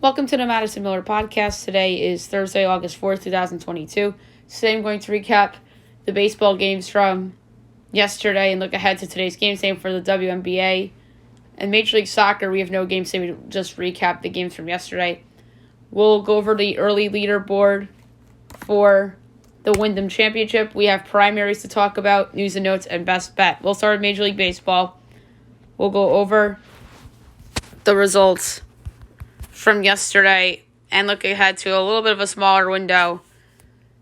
Welcome to the Madison Miller Podcast. Today is Thursday, August 4th, 2022. Today I'm going to recap the baseball games from yesterday and look ahead to today's game. Same for the WNBA. And Major League Soccer, we have no games, so we just recap the games from yesterday. We'll go over the early leaderboard for the Wyndham Championship. We have primaries to talk about, news and notes, and best bet. We'll start with Major League Baseball. We'll go over the results from yesterday and look ahead to a little bit of a smaller window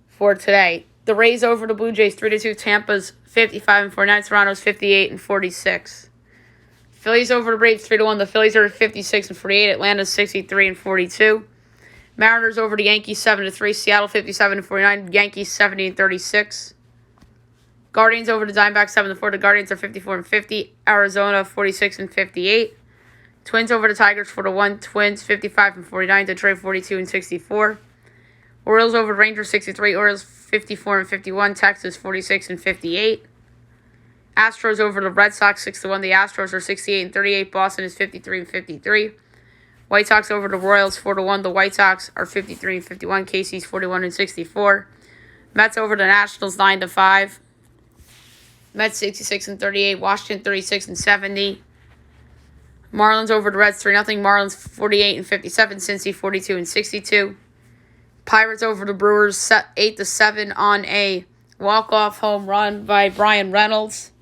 for today. The Rays over the Blue Jays 3-2. Tampa's 55-49. Toronto's 58-46. Phillies over the Braves 3-1. The Phillies are 56-48. Atlanta's 63-42. Mariners over the Yankees 7-3. Seattle 57-49. Yankees 70-36. Guardians over the Diamondbacks 7-4. The Guardians are 54-50. Arizona 46-58. Twins over the Tigers 4-1. Twins 55-49. Detroit 42-64. Orioles over the Rangers 63. Orioles 54-51. Texas 46-58. Astros over the Red Sox 6-1. The Astros are 68-38. Boston is 53-53. White Sox over the Royals 4-1. The White Sox are 53-51. Casey's 41-64. Mets over the Nationals 9-5. Mets 66-38. Washington 36-70. Marlins over the Reds 3-0. Marlins 48-57. Cincy 42-62. Pirates over the Brewers 8-7 on a walk-off home run by Brian Reynolds.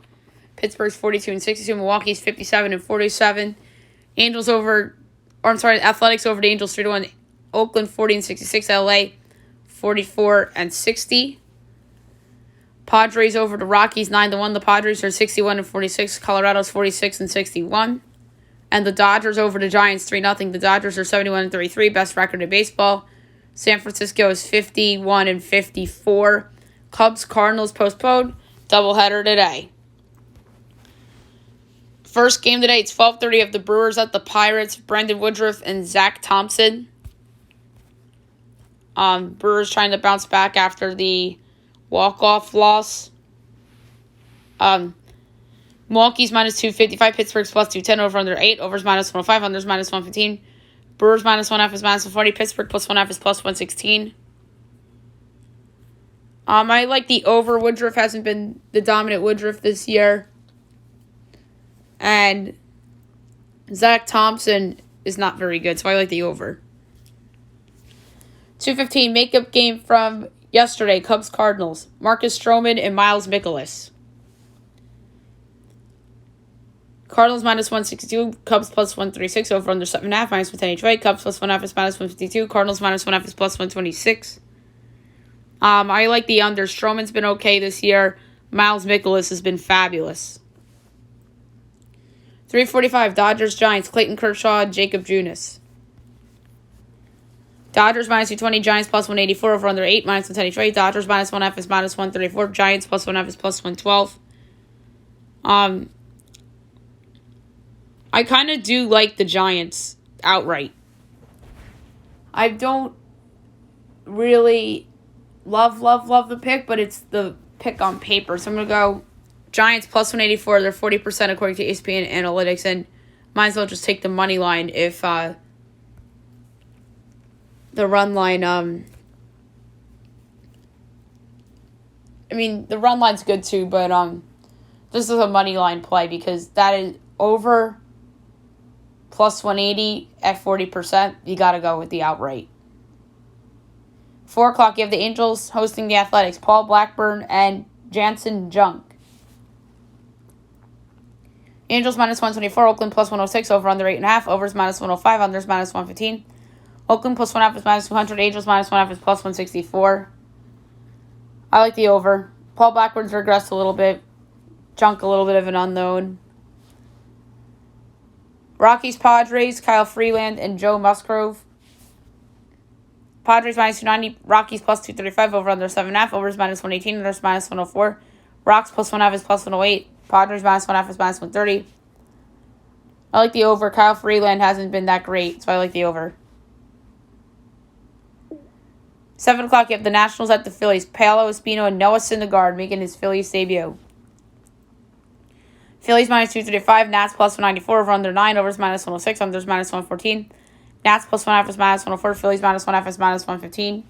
Pittsburgh's 42-62. Milwaukee's 57-47. Athletics over the Angels 3-1. Oakland 40-66. LA 44-60. Padres over the Rockies 9-1. The Padres are 61-46. Colorado's 46-61. And the Dodgers over the Giants 3-0. The Dodgers are 71-33, best record in baseball. San Francisco is 51-54. Cubs Cardinals postponed. Doubleheader today. First game today, it's 12:30 of the Brewers at the Pirates. Brendan Woodruff and Zach Thompson. Brewers trying to bounce back after the walk-off loss. Milwaukee's minus 255. Pittsburgh's plus 210. Over under 8. Overs minus 105. Unders minus 115. Brewers minus 1/2 is minus 140. Pittsburgh plus 1/2 is plus 116. I like the over. Woodruff hasn't been the dominant Woodruff this year. And Zach Thompson is not very good, so I like the over. 2:15 makeup game from yesterday. Cubs Cardinals. Marcus Stroman and Miles Mikolas. Cardinals minus 162, Cubs plus 136, over under 7.5, minus 110 each way. Cubs plus 1/2 is minus 152, Cardinals minus 1/2 is plus 126. I like the under. Stroman's been okay this year. Miles Mikolas has been fabulous. 3:45, Dodgers Giants, Clayton Kershaw, Jacob Junis. Dodgers minus 220, Giants plus 184, over under 8, minus 110 each way. Dodgers minus 1/2 is minus 134, Giants plus 1/2 is plus 112. I kind of do like the Giants outright. I don't really love the pick, but it's the pick on paper. So I'm going to go Giants plus 184. They're 40% according to ESPN Analytics, and might as well just take the money line if the run line... the run line's good too, but this is a money line play because that is over... plus 180 at 40%, you got to go with the outright. 4 o'clock, you have the Angels hosting the Athletics. Paul Blackburn and Jansen Junk. Angels minus 124, Oakland plus 106, over under 8.5. Overs minus 105, unders minus 115. Oakland plus 1/2 is minus 200. Angels minus 1/2 is plus 164. I like the over. Paul Blackburn's regressed a little bit. Junk a little bit of an unknown. Rockies, Padres, Kyle Freeland, and Joe Musgrove. Padres minus 290, Rockies plus 235, over under 7.5, overs minus 118, unders minus 104. Rocks plus 1/2 is plus 108. Padres minus 1/2 is minus 130. I like the over. Kyle Freeland hasn't been that great, so I like the over. 7 o'clock, you have the Nationals at the Phillies. Paolo Espino and Noah Syndergaard making his Phillies debut. Phillies minus 235, Nats plus 194, over under 9, overs minus 106, unders minus 114. Nats plus 1.5 is minus 104. Phillies minus 1.5 is minus 115.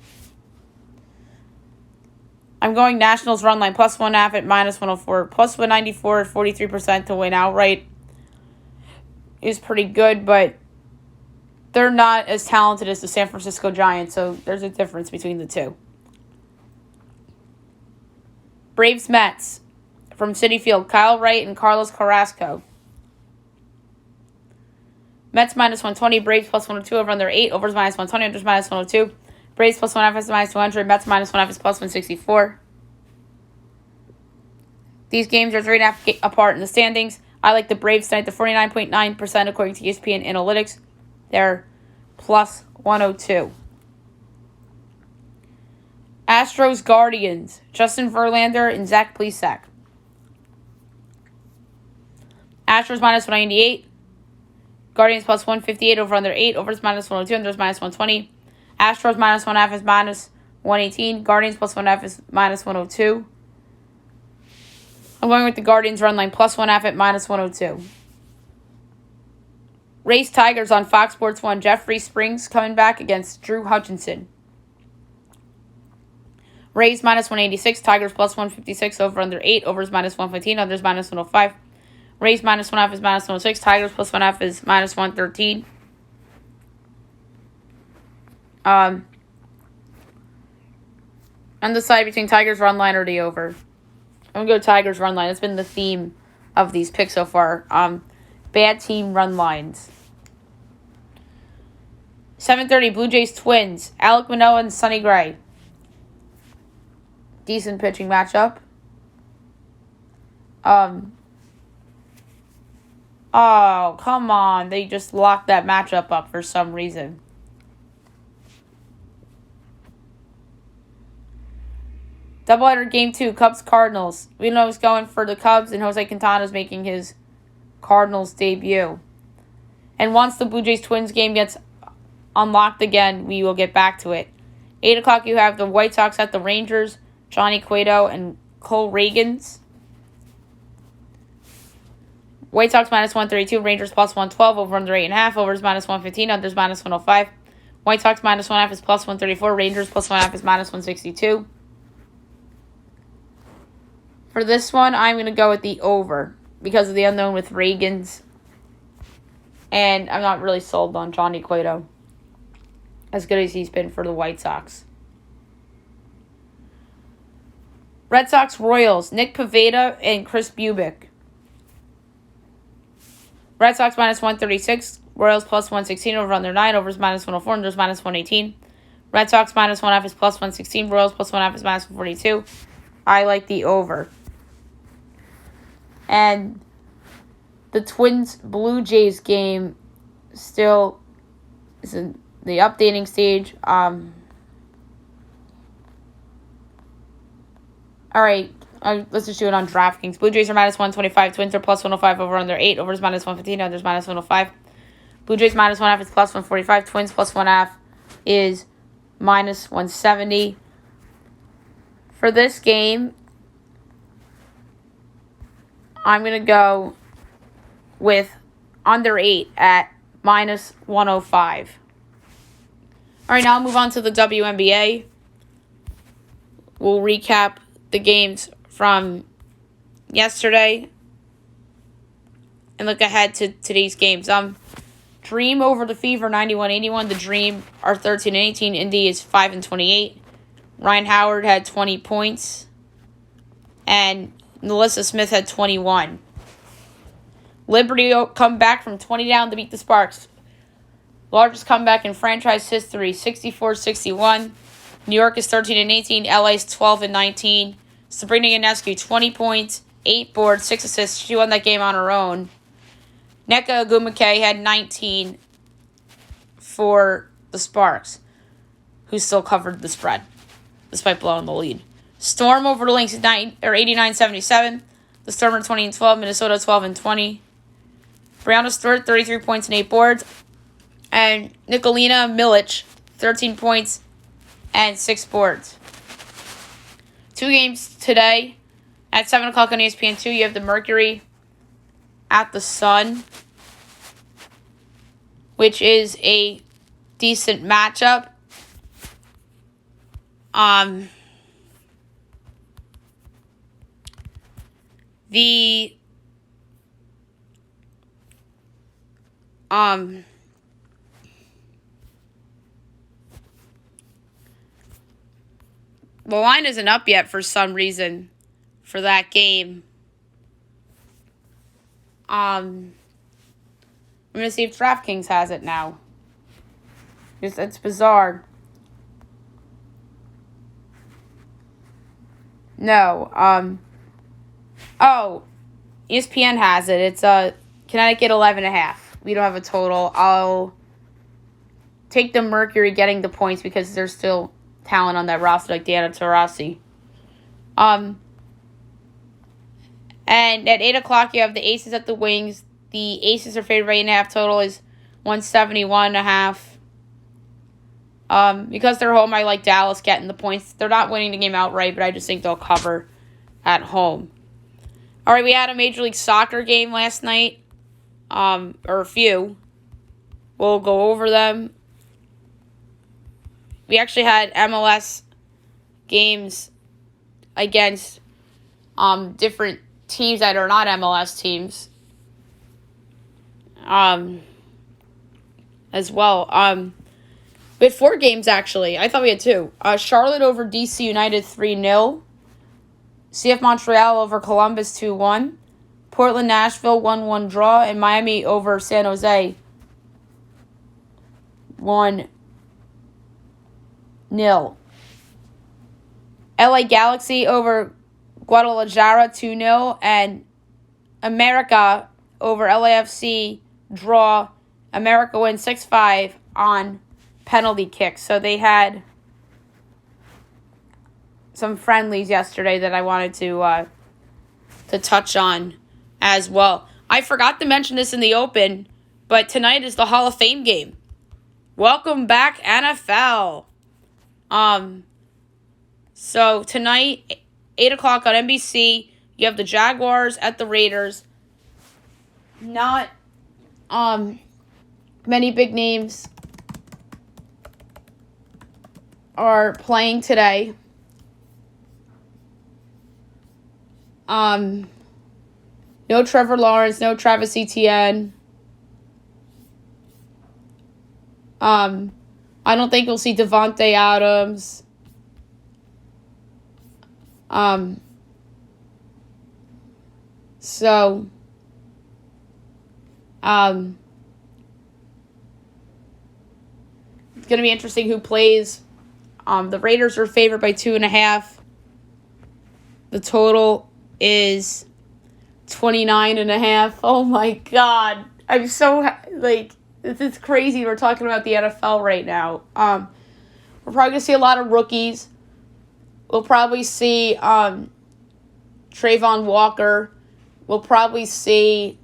I'm going Nationals run line plus 1.5 at minus 104. Plus 194 at 43% to win outright is pretty good, but they're not as talented as the San Francisco Giants, so there's a difference between the two. Braves Mets from Citi Field, Kyle Wright and Carlos Carrasco. Mets minus 120, Braves plus 102, over under 8, overs minus 120, unders minus 102. Braves plus 1.5 is minus 200, Mets minus 1.5 is plus 164. These games are 3.5 apart in the standings. I like the Braves tonight, the 49.9% according to ESPN Analytics. They're plus 102. Astros Guardians, Justin Verlander and Zach Plesac. Astros minus 198. Guardians plus 158, over under 8. Overs minus 102, unders minus 120. Astros minus 1.5 is minus 118. Guardians plus 1.5 is minus 102. I'm going with the Guardians run line plus 1.5 at minus 102. Rays Tigers on Fox Sports 1. Jeffrey Springs coming back against Drew Hutchinson. Rays minus 186. Tigers plus 156, over under 8. Overs minus 115, unders minus 105. Rays minus 1.5 is minus 106. Tigers plus 1.5 is minus 113. Undecided between Tigers run line or the over. I'm going to go Tigers run line. It's been the theme of these picks so far. Bad team run lines. 7:30 Blue Jays Twins. Alek Manoah and Sonny Gray. Decent pitching matchup. Oh, come on. They just locked that matchup up for some reason. Doubleheader Game 2, Cubs-Cardinals. We know who's going for the Cubs, and Jose Quintana's making his Cardinals debut. And once the Blue Jays-Twins game gets unlocked again, we will get back to it. 8 o'clock, you have the White Sox at the Rangers, Johnny Cueto and Cole Ragans. White Sox minus 132, Rangers plus 112, over under 8.5, overs minus 115, unders minus 105. White Sox minus 1.5 is plus 134, Rangers plus 1.5 is minus 162. For this one, I'm going to go with the over because of the unknown with Ragans. And I'm not really sold on Johnny Cueto, as good as he's been for the White Sox. Red Sox Royals, Nick Pivetta and Chris Bubic. Red Sox minus 136, Royals plus 116, over under 9, overs minus 104, unders minus 118. Red Sox minus 1.5 is plus 116, Royals plus 1.5 is minus 142. I like the over. And the Twins Blue Jays game still is in the updating stage. All right, let's just do it on DraftKings. Blue Jays are minus 125. Twins are plus 105, over under 8. Overs minus 115, unders minus 105. Blue Jays minus 1.5 is plus 145. Twins plus 1.5 is minus 170. For this game, I'm going to go with under 8 at minus 105. All right, now I'll move on to the WNBA. We'll recap the games from yesterday and look ahead to today's games. Dream over the Fever, 91-81. The Dream are 13-18. Indy is 5-28. Ryan Howard had 20 points. And Melissa Smith had 21. Liberty come back from 20 down to beat the Sparks. Largest comeback in franchise history, 64-61. New York is 13-18. LA is 12-19. Sabrina Ionescu, 20 points, 8 boards, 6 assists. She won that game on her own. Nneka Ogwumike had 19 for the Sparks, who still covered the spread, despite blowing the lead. Storm over the Lynx, 89-77. The Storm are 20-12. Minnesota 12-20. Brianna Stewart, 33 points and 8 boards. And Nicolina Milic, 13 points and 6 boards. 2 games today. At 7 o'clock on ESPN2, you have the Mercury at the Sun, which is a decent matchup. The line isn't up yet for some reason for that game. I'm gonna see if DraftKings has it now. It's bizarre. No. ESPN has it. It's Connecticut 11.5. We don't have a total. I'll take the Mercury getting the points because there's still talent on that roster like Diana Taurasi. And at 8 o'clock you have the Aces at the Wings. The Aces are favored by 8.5. Total is 171.5. Because they're home, I like Dallas getting the points. They're not winning the game outright, but I just think they'll cover at home. All right, we had a Major League Soccer game last night, or a few. We'll go over them. We actually had MLS games against different teams that are not MLS teams as well. We had 4 games, actually. I thought we had 2. Charlotte over DC United 3-0. CF Montreal over Columbus 2-1. Portland, Nashville 1-1 draw. And Miami over San Jose 1-0. LA Galaxy over Guadalajara 2-0. And America over LAFC draw. America wins 6-5 on penalty kicks. So they had some friendlies yesterday that I wanted to touch on as well. I forgot to mention this in the open, but tonight is the Hall of Fame game. Welcome back, NFL. So tonight, 8 o'clock on NBC, you have the Jaguars at the Raiders. Not many big names are playing today. No Trevor Lawrence, no Travis Etienne. I don't think we'll see Devontae Adams. So it's going to be interesting who plays. The Raiders are favored by 2.5. The total is 29.5. Oh my God. I'm so, this is crazy. We're talking about the NFL right now. We're probably going to see a lot of rookies. We'll probably see Trayvon Walker. We'll probably see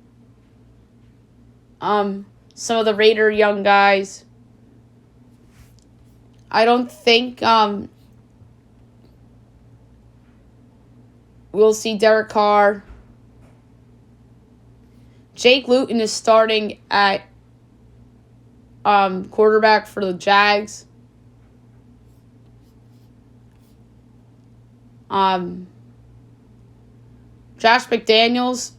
some of the Raider young guys. I don't think we'll see Derek Carr. Jake Luton is starting at quarterback for the Jags. Josh McDaniels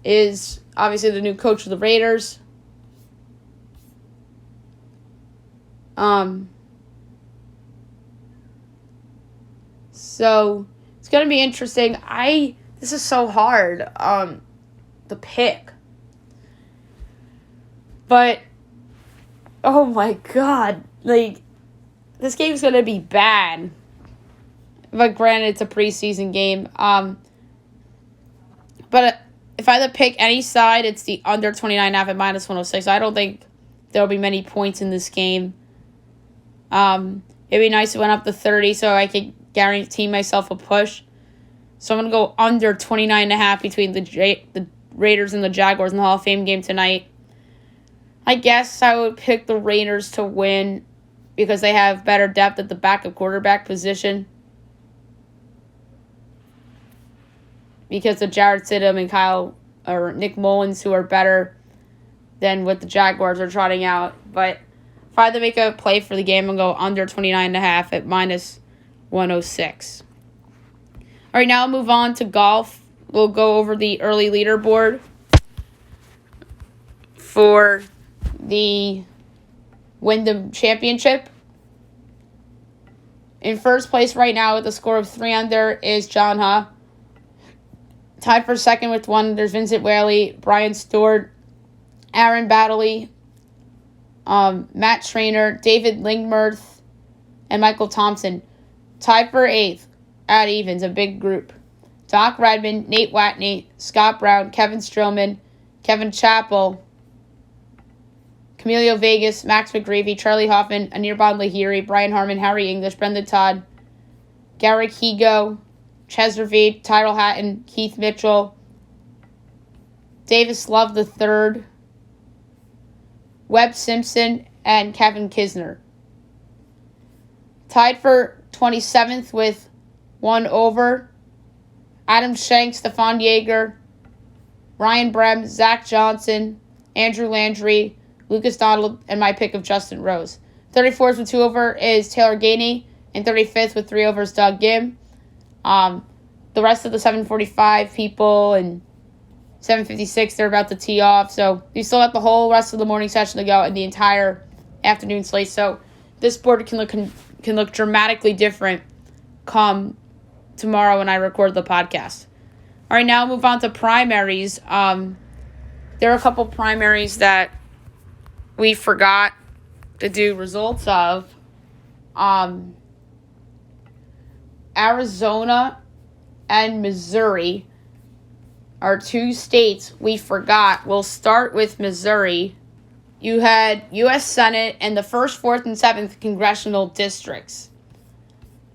is obviously the new coach of the Raiders. So it's gonna be interesting. This is so hard, the pick. But oh my God, this game's gonna be bad. But granted, it's a preseason game. But if I had to pick any side, it's the under 29.5 at minus 106. I don't think there'll be many points in this game. It'd be nice if it went up to 30 so I could guarantee myself a push. So I'm going to go under 29.5 between the Raiders and the Jaguars in the Hall of Fame game tonight. I guess I would pick the Raiders to win because they have better depth at the backup quarterback position. Because of Jarrett Stidham and Nick Mullins, who are better than what the Jaguars are trotting out. But if I had to make a play for the game, I'm going to go under 29.5 at minus 106. All right, now I'll move on to golf. We'll go over the early leaderboard for the Wyndham Championship. In first place right now with a score of 3 under is John Ha. Tied for second with 1 under, Vincent Whaley, Brian Stewart, Aaron Baddeley, Matt Trainer, David Lingmerth, and Michael Thompson. Tied for 8th at evens, a big group. Doc Redman, Nate Watney, Scott Brown, Kevin Strillman, Kevin Chappell, Camilo Vegas, Max McGreevy, Charlie Hoffman, Anirban Lahiri, Brian Harmon, Harry English, Brendan Todd, Garrick Higo, Chesner Reed, Tyrell Hatton, Keith Mitchell, Davis Love III, Webb Simpson, and Kevin Kisner. Tied for 27th with 1 over, Adam Schenk, Stefan Yeager, Ryan Brem, Zach Johnson, Andrew Landry, Lucas Donald, and my pick of Justin Rose. 34th with 2 over is Taylor Gainey, and 35th with 3 over is Doug Gim. The rest of the 7:45 people and 7:56, they're about to tee off. So you still have the whole rest of the morning session to go and the entire afternoon slate. So this board can look dramatically different come tomorrow when I record the podcast. All right, now I'll move on to primaries. There are a couple primaries that we forgot to do results of. Arizona and Missouri are 2 states we forgot. We'll start with Missouri. You had U.S. Senate and the 1st, 4th, and 7th congressional districts.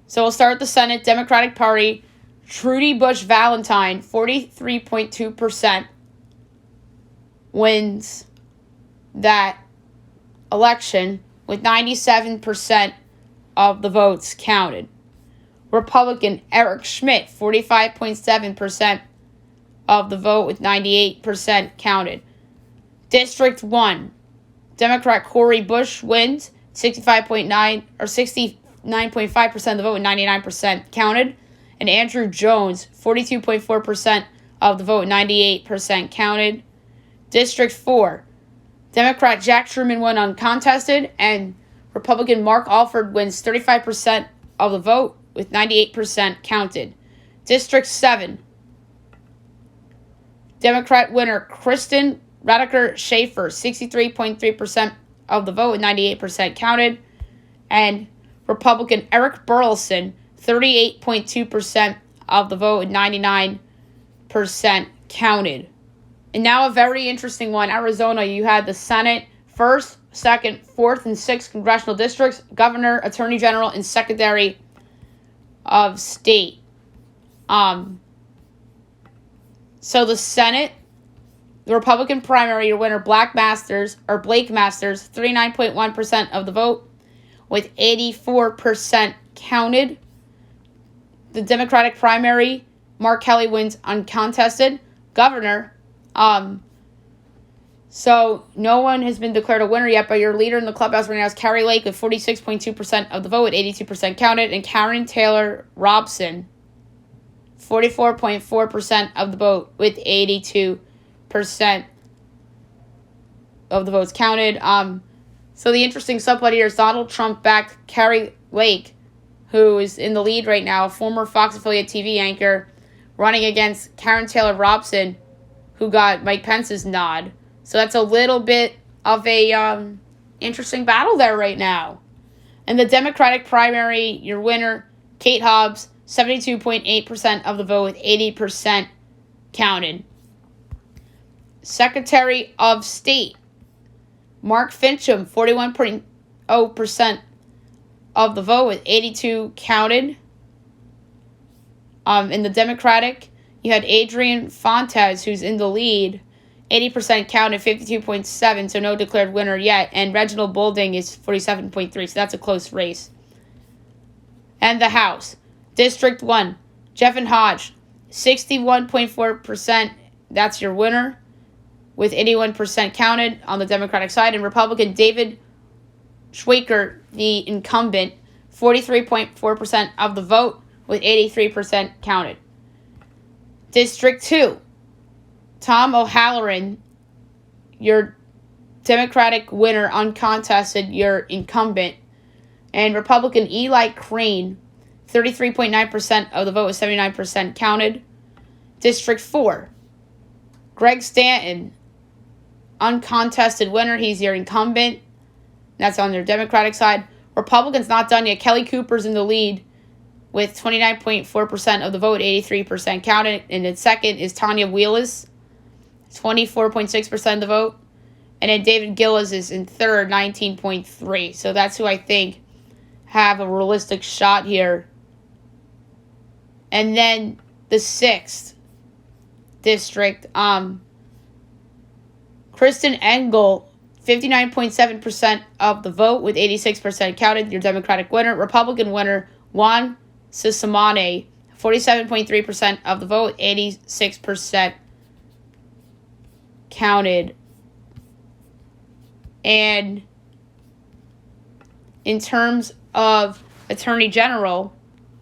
So we'll start with the Senate. Democratic Party, Trudy Bush Valentine, 43.2% wins that election with 97% of the votes counted. Republican Eric Schmidt, 45.7% of the vote with 98% counted. District 1, Democrat Cori Bush wins 69.5% of the vote with 99% counted. And Andrew Jones, 42.4% of the vote with 98% counted. District 4, Democrat Jack Truman won uncontested, and Republican Mark Alford wins 35% of the vote with 98% counted. District 7, Democrat winner Kristen Radiker Schaefer, 63.3% of the vote with 98% counted, and Republican Eric Burleson, 38.2% of the vote with 99% counted. And now a very interesting one. Arizona, you had the Senate, 1st, 2nd, 4th, and 6th congressional districts, governor, attorney general, and secretary of state. So the Senate, the Republican primary, your winner, Blake Masters, 39.1% of the vote, with 84% counted. The Democratic primary, Mark Kelly wins uncontested. Governor, so no one has been declared a winner yet, but your leader in the clubhouse right now is Carrie Lake with 46.2% of the vote with 82% counted, and Karen Taylor Robson, 44.4% of the vote with 82% of the votes counted. So the interesting subplot here is Donald Trump backed Carrie Lake, who is in the lead right now, former Fox affiliate TV anchor, running against Karen Taylor Robson, who got Mike Pence's nod. So that's a little bit of a interesting battle there right now. And the Democratic primary, your winner, Kate Hobbs, 72.8% of the vote with 80% counted. Secretary of State, Mark Fincham, 41.0% of the vote with 82 counted. In the Democratic, you had Adrian Fontes, who's in the lead, 80% counted, 52.7, so no declared winner yet. And Reginald Boulding is 47.3, so that's a close race. And the House, District 1, Jeff and Hodge, 61.4%, that's your winner. with 81% counted on the Democratic side, and Republican David Schweiker, the incumbent, 43.4% of the vote with 83% counted. District 2, Tom O'Halloran, your Democratic winner, uncontested, your incumbent, and Republican Eli Crane, 33.9% of the vote with 79% counted. District 4, Greg Stanton, uncontested winner. He's your incumbent. That's on their Democratic side. Republicans not done yet. Kelly Cooper's in the lead with 29.4% of the vote, 83% counted. And then second is Tanya Wheelis, 24.6% of the vote. And then David Gillis is in third, 19.3%. So that's who I think have a realistic shot here. And then the 6th district, Kristen Engel, 59.7% of the vote with 86% counted, your Democratic winner. Republican winner, Juan Cisamane, 47.3% of the vote, 86% counted. And in terms of Attorney General,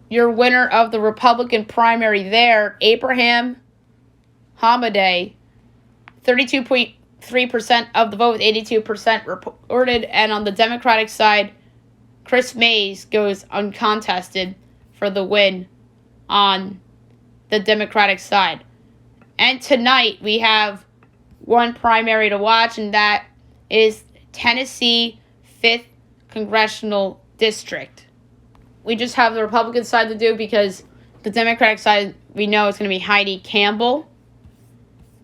your winner of the Republican primary there, Abraham Hamadeh, 32.3% of the vote with 82% reported. And on the Democratic side, Chris Mays goes uncontested for the win on the Democratic side. And tonight we have one primary to watch, and that is Tennessee 5th Congressional District. We just have the Republican side to do because the Democratic side, we know it's going to be Heidi Campbell.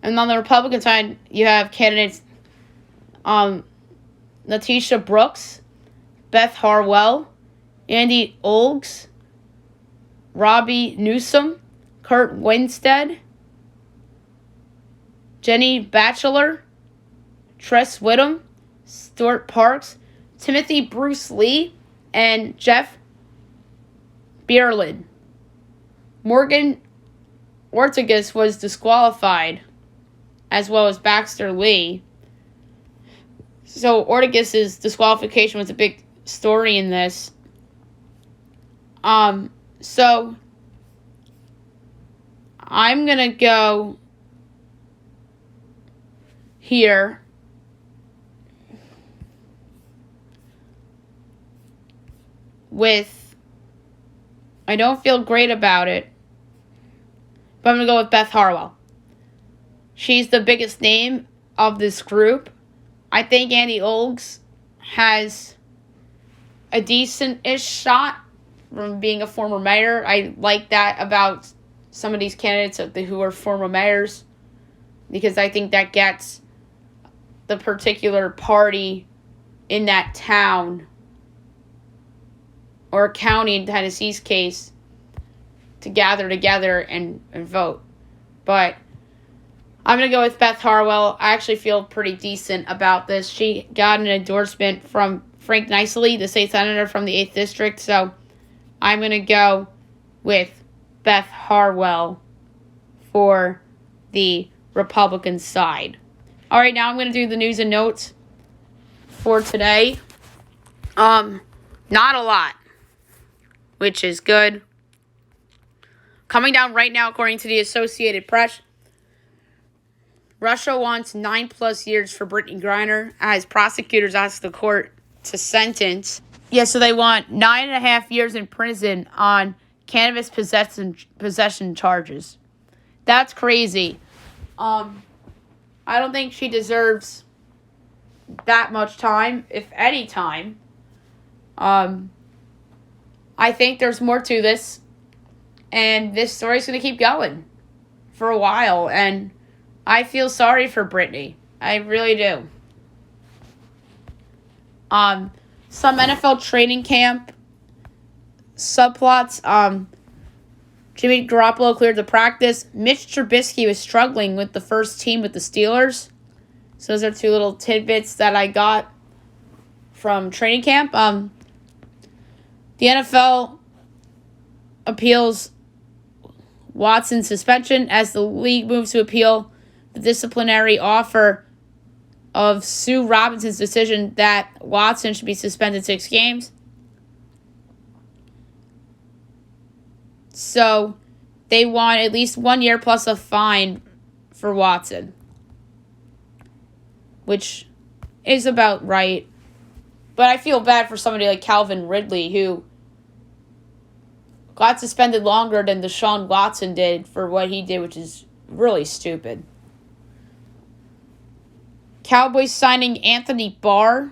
And on the Republican side, you have candidates Letitia Brooks, Beth Harwell, Andy Olgs, Robbie Newsom, Kurt Winstead, Jenny Batchelor, Tress Whittam, Stuart Parks, Timothy Bruce Lee, and Jeff Bierlin. Morgan Ortigas was disqualified, as well as Baxter Lee. So Ortigas' disqualification was a big story in this. So I'm going to go here. I don't feel great about it, but I'm going to go with Beth Harwell. She's the biggest name of this group. I think Andy Olgs has a decent-ish shot from being a former mayor. I like that about some of these candidates who are former mayors, because I think that gets the particular party in that town or county, in Tennessee's case, to gather together and vote. But I'm going to go with Beth Harwell. I actually feel pretty decent about this. She got an endorsement from Frank Nicely, the state senator from the 8th District. So I'm going to go with Beth Harwell for the Republican side. All right, now I'm going to do the news and notes for today. Not a lot, which is good. Coming down right now, according to the Associated Press, Russia wants 9+ years for Brittany Griner as prosecutors ask the court to sentence. Yeah, so they want 9.5 years in prison on cannabis possession charges. That's crazy. I don't think she deserves that much time, if any time. I think there's more to this, and this story's going to keep going for a while, and I feel sorry for Brittany. I really do. Some NFL training camp subplots. Jimmy Garoppolo cleared the practice. Mitch Trubisky was struggling with the first team with the Steelers. So those are two little tidbits that I got from training camp. The NFL appeals Watson's suspension as the league moves to appeal the disciplinary offer of Sue Robinson's decision that Watson should be suspended 6 games. So they want at least 1 year plus a fine for Watson, which is about right. But I feel bad for somebody like Calvin Ridley, who got suspended longer than Deshaun Watson did for what he did, which is really stupid. Cowboys signing Anthony Barr.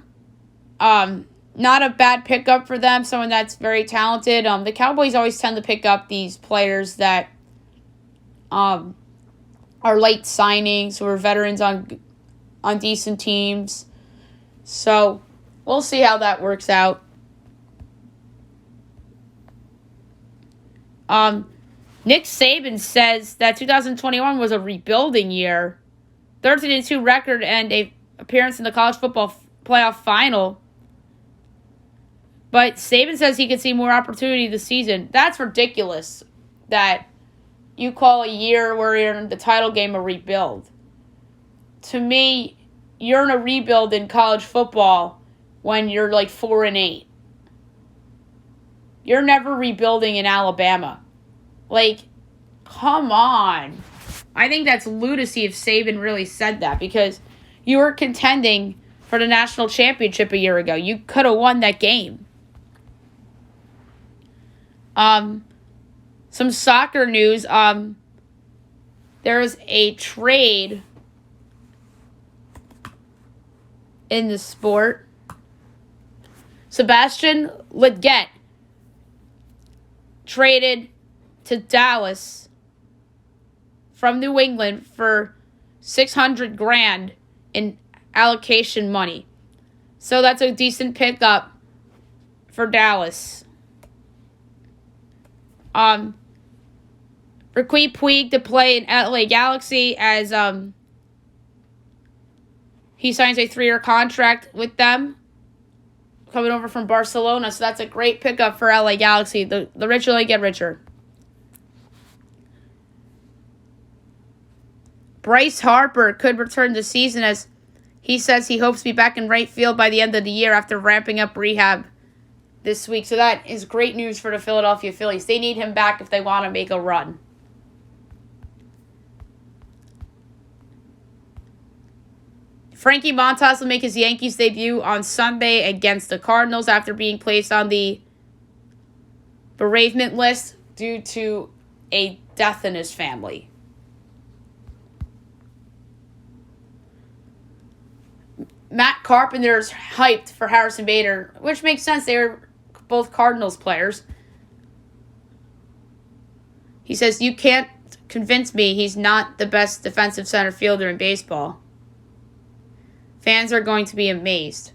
Not a bad pickup for them, someone that's very talented. The Cowboys always tend to pick up these players that are late signings, who are veterans on decent teams. So we'll see how that works out. Nick Saban says that 2021 was a rebuilding year. 13-2 record and a appearance in the college football playoff final. But Saban says he could see more opportunity this season. That's ridiculous that you call a year where you're in the title game a rebuild. To me, you're in a rebuild in college football when you're like 4-8. You're never rebuilding in Alabama. Like, come on. I think that's lunacy if Saban really said that, because you were contending for the national championship a year ago. You could have won that game. Some soccer news. There's a trade in the sport. Sebastian Leggett traded to Dallas from New England for $600,000 in allocation money. So that's a decent pickup for Dallas. Riqui Puig to play in LA Galaxy as he signs a 3-year contract with them, coming over from Barcelona. So that's a great pickup for LA Galaxy. The rich only get richer. Bryce Harper could return this season, as he says he hopes to be back in right field by the end of the year after ramping up rehab this week. So that is great news for the Philadelphia Phillies. They need him back if they want to make a run. Frankie Montas will make his Yankees debut on Sunday against the Cardinals after being placed on the bereavement list due to a death in his family. Matt Carpenter's hyped for Harrison Bader, which makes sense. They were both Cardinals players. He says, "You can't convince me he's not the best defensive center fielder in baseball. Fans are going to be amazed."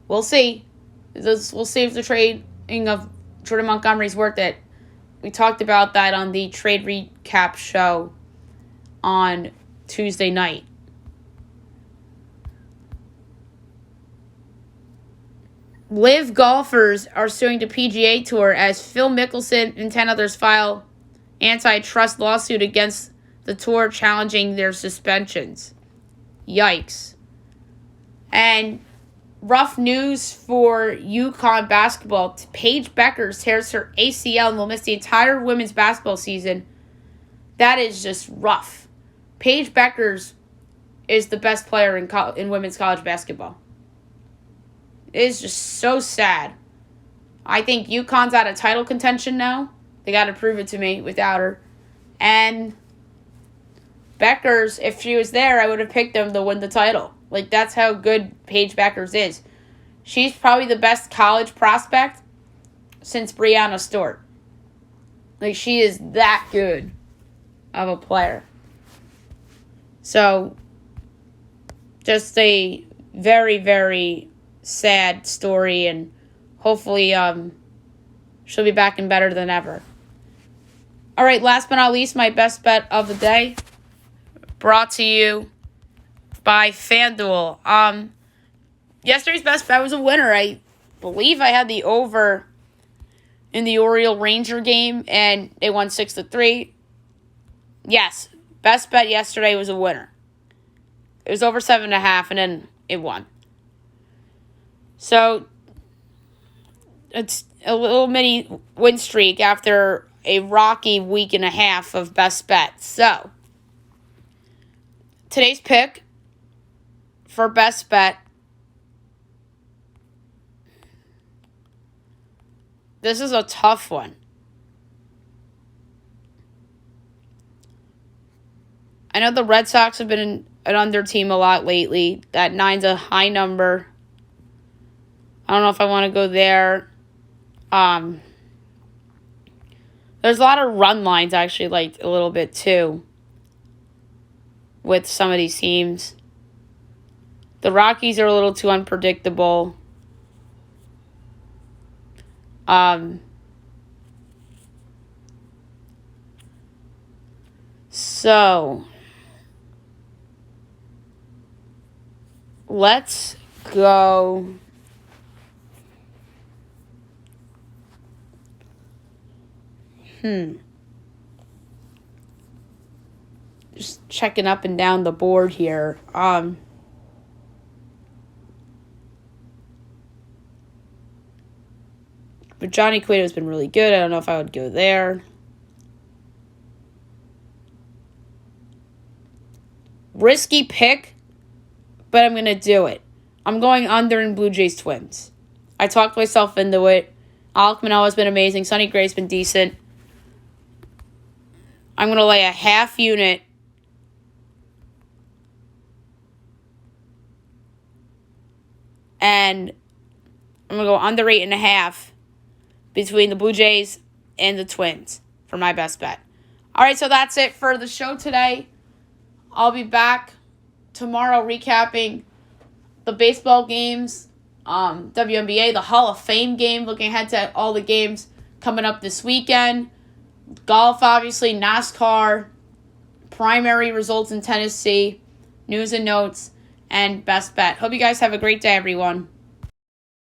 We'll see. We'll see if the trading of Jordan Montgomery's worth it. We talked about that on the trade recap show on Tuesday night. Live golfers are suing the PGA Tour as Phil Mickelson and 10 others file antitrust lawsuit against the tour challenging their suspensions. Yikes. And rough news for UConn basketball. Paige Beckers tears her ACL and will miss the entire women's basketball season. That is just rough. Paige Beckers is the best player in women's college basketball. It is just so sad. I think UConn's out of title contention now. They got to prove it to me without her. And Beckers, if she was there, I would have picked them to win the title. Like, that's how good Paige Beckers is. She's probably the best college prospect since Breanna Stewart. Like, she is that good of a player. So, just a very, very sad story, and hopefully she'll be back and better than ever. All right, last but not least, my best bet of the day, brought to you by FanDuel. Yesterday's best bet was a winner. I believe I had the over in the Oriole-Ranger game, and they won 6-3. Yes, best bet yesterday was a winner. It was over 7.5, and then it won. So it's a little mini win streak after a rocky week and a half of best bets. So today's pick for best bet. This is a tough one. I know the Red Sox have been an under team a lot lately. That 9's a high number. I don't know if I want to go there. There's a lot of run lines I actually liked a little bit too with some of these teams. The Rockies are a little too unpredictable. So let's go. Just checking up and down the board here. But Johnny Cueto's been really good. I don't know if I would go there. Risky pick, but I'm going to do it. I'm going under in Blue Jays Twins. I talked myself into it. Alec Manoah's been amazing. Sonny Gray's been decent. I'm going to lay a half unit. And I'm going to go under 8.5 between the Blue Jays and the Twins for my best bet. All right, so that's it for the show today. I'll be back tomorrow recapping the baseball games, WNBA, the Hall of Fame game, looking ahead to all the games coming up this weekend. Golf, obviously, NASCAR, primary results in Tennessee, news and notes, and best bet. Hope you guys have a great day, everyone.